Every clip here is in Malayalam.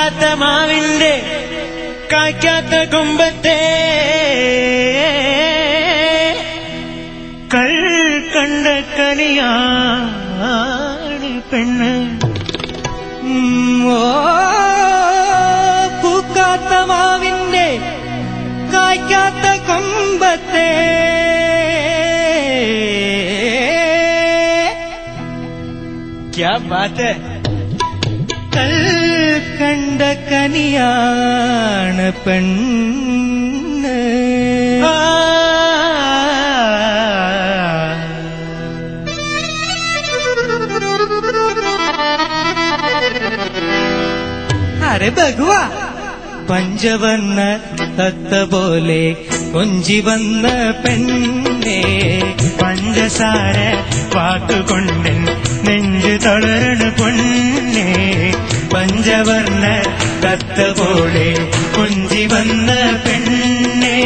പൂക്കാത്ത മാവിന്റെ കായ്ക്കാത്ത കൊമ്പത്തെ കൾ കണ്ട കനിയാണ് പെണ്ണ്. ഓ പൂക്കാത്ത മാവിന്റെ കായ്ക്കാത്ത കൊമ്പത്തെ ക്യാ ബാത് കൽ കണ്ട കനിയാണ് പെണ്ണ്. അരെ ഭഗവാ പഞ്ചവർണ്ണ തത്ത പോലെ കൊഞ്ചി വന്ന പെണ്ണെ പഞ്ചസാര വാക്കുകൊണ്ട് നെഞ്ചു തളരണ പൊന്നെ പഞ്ചവർണ്ണ തത്ത പോലെ കൊഞ്ചി വന്ന പെണ്ണെ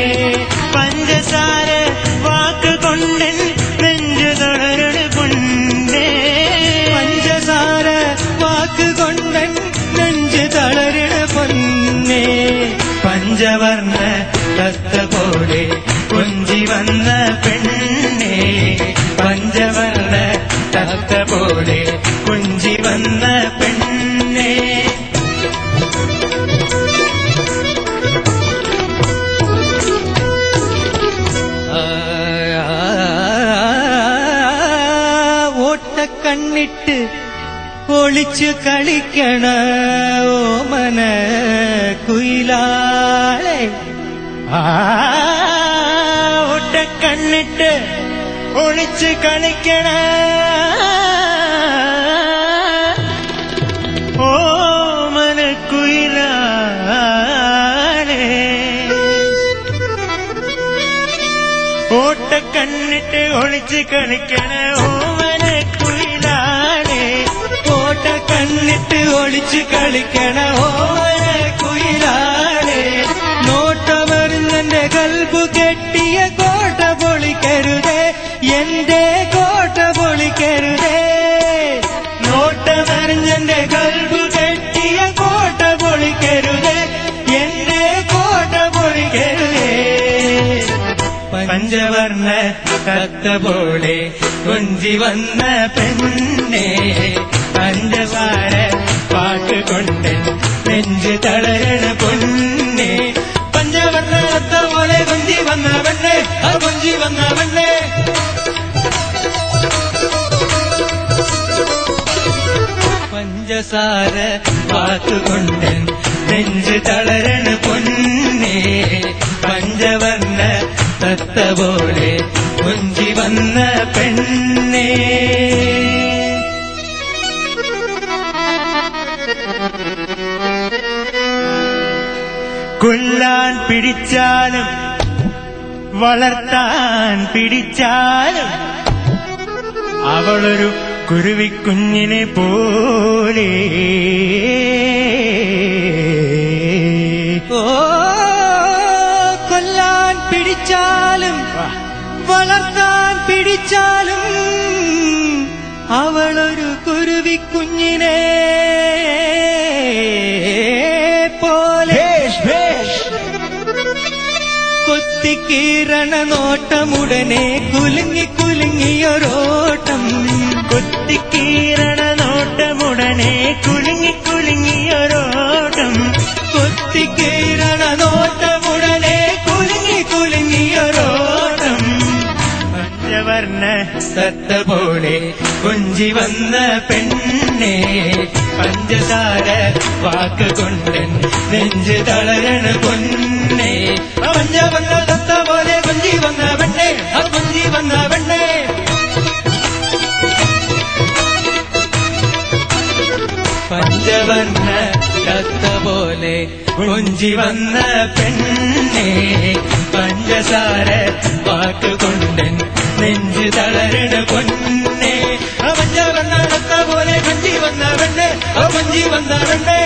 പഞ്ചസാര വാക്കുകൊണ്ട് നെഞ്ചു തളരണ പൊന്നെ പഞ്ചസാര വാക്കുകൊണ്ട് നെഞ്ചു തളരണ പൊന്നെ പഞ്ചവർണ്ണ തത്ത പോലെ കൊഞ്ചി വന്ന പെണ്ണെ പഞ്ചവർണ്ണ തത്ത പോലെ കൊഞ്ചി വന്ന പെണ്ണെ. ഓട്ടക്കണ്ണിട്ട് ഒളിച്ചു കളിക്കണ ഓമന കുയിലാളെ. ഒട്ടക്കണ്ണിട്ട് ഒളിച്ചു കളിക്കണ ഓമനക്കുയിലാളെ. ഓട്ടക്കണ്ണിട്ട് ഒളിച്ചു കളിക്കണ ഓമനക്കുയിലാളെ. ഓട്ടക്കണ്ണിട്ട് ഒളിച്ചു കളിക്കണ ഓമനക്കുയിലാളെ. നോട്ടമറിഞ്ഞെന്റെ കൽബു കെട്ടിയ കോട്ട പൊളിക്കരുതേ, എന്റെ കോട്ട പൊളിക്കരുതേ. നോട്ടമറിഞ്ഞെന്റെ കൽബു കെട്ടിയ കോട്ട പൊളിക്കരുതേ, എന്റെ കോട്ട പൊളിക്കരുതേ. പഞ്ചവർണ്ണ തത്ത പോലെ കൊഞ്ചി വന്ന പെണ്ണെ പഞ്ചസാര പാട്ടുകൊണ്ട് നെഞ്ച് തളരണ പൊന്നെ പഞ്ചവർണ്ണ തത്ത പോലെ കൊഞ്ചി വന്ന പെണ്ണെ കൊഞ്ചി വന്ന പെണ്ണെ. പഞ്ചസാര പാട്ടുകൊണ്ട് നെഞ്ച് തളരണ പൊന്നെ പഞ്ചവർണ്ണ തത്ത പോലെ കൊഞ്ചി വന്ന പെണ്ണെ. കൊല്ലാൻ പിടിച്ചാലും വളർത്താൻ പിടിച്ചാലും അവളൊരു കുരുവിക്കുഞ്ഞിനെ പോലെ. ഓ കൊല്ലാൻ പിടിച്ചാലും വളർത്താൻ പിടിച്ചാലും അവളൊരു കുരുവിക്കുഞ്ഞിനെ പോലെ. കൊത്തിക്കീറണ നോട്ടമുടനെ കുലുങ്ങി കുലുങ്ങിയൊരോട്ടം. കൊത്തിക്കീറണ നോട്ടമുടനെ കുലുങ്ങി കുലുങ്ങിയൊരോട്ടം. കൊത്തിക്കീറണ നോട്ടമുടനെ കുലുങ്ങി കുലുങ്ങിയൊരോട്ടം. പഞ്ചവർണ്ണ തത്ത പോലെ കൊഞ്ചി വന്ന പെണ്ണെ പഞ്ചസാര വാക്കുകൊണ്ട് നെഞ്ച് തളരണ പൊന്നെ പഞ്ചവർണ്ണ തത്ത പോലെ കൊഞ്ചി വന്ന പെണ്ണെ കൊഞ്ചി വന്ന പെണ്ണെ. പഞ്ചവർണ്ണ തത്ത പോലെ കൊഞ്ചി വന്ന പെണ്ണെ പഞ്ചസാര വാക്കുകൊണ്ട് നെഞ്ച് തളരണ പൊന്നെ പഞ്ചവർണ്ണ തത്ത പോലെ കൊഞ്ചി വന്ന പെണ്ണെ കൊഞ്ചി വന്ന പെണ്ണെ.